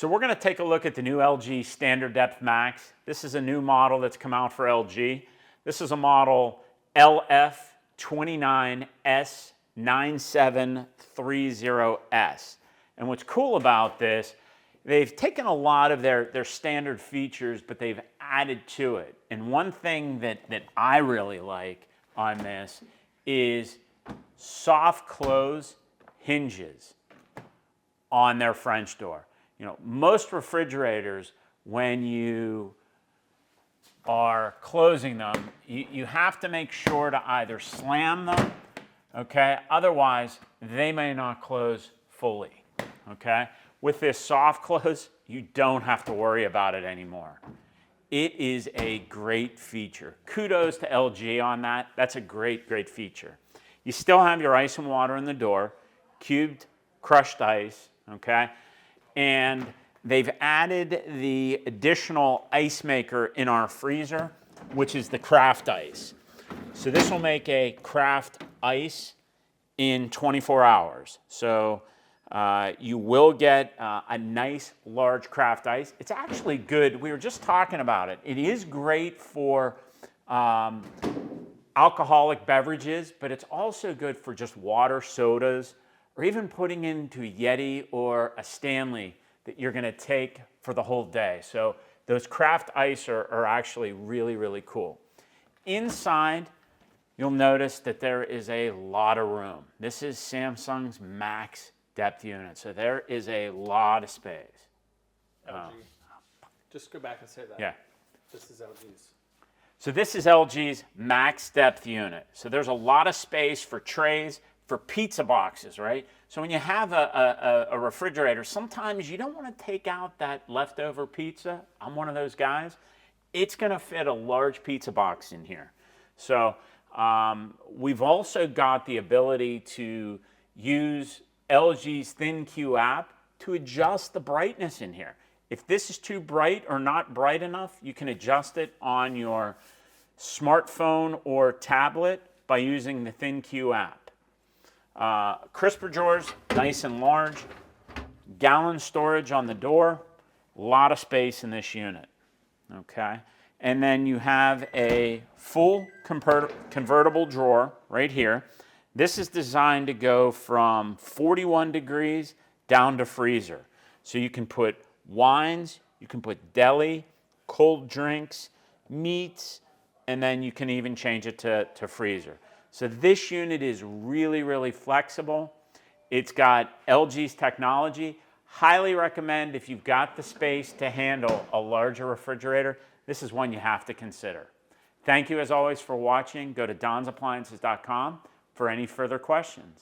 So we're going to take a look at the new LG Standard Depth Max. This is a new model that's come out for LG. This is a model LF29S9730S. And what's cool about this, they've taken a lot of their standard features, but they've added to it. And one thing that I really like on this is soft close hinges on their French door. You know, most refrigerators, when you are closing them, you have to make sure to either slam them, okay? Otherwise, they may not close fully, okay? With this soft close, you don't have to worry about it anymore. It is a great feature. Kudos to LG on that. That's a great, great feature. You still have your ice and water in the door, cubed crushed ice, okay? And they've added the additional ice maker in our freezer, which is the craft ice. So this will make a craft ice in 24 hours. So you will get a nice large craft ice. It's actually good. We were just talking about it. It is great for alcoholic beverages, but it's also good for just water, sodas, or even putting into Yeti or a Stanley that you're going to take for the whole day. So those craft ice are actually really, really cool. Inside, you'll notice that there is a lot of room. This is Samsung's max depth unit, so there is a lot of space. LG. Just go back and say that. Yeah. This is LG's. So this is LG's max depth unit. So there's a lot of space for trays, for pizza boxes, right? So when you have a refrigerator, sometimes you don't want to take out that leftover pizza. I'm one of those guys. It's going to fit a large pizza box in here. So we've also got the ability to use LG's ThinQ app to adjust the brightness in here. If this is too bright or not bright enough, you can adjust it on your smartphone or tablet by using the ThinQ app. Crisper drawers, nice and large. Gallon storage on the door. A lot of space in this unit. Okay. And then you have a full convertible drawer right here. This is designed to go from 41 degrees down to freezer. So you can put wines, you can put deli, cold drinks, meats, and then you can even change it to freezer. So this unit is really, really flexible. It's got LG's technology. Highly recommend if you've got the space to handle a larger refrigerator, this is one you have to consider. Thank you as always for watching. Go to donsappliances.com for any further questions.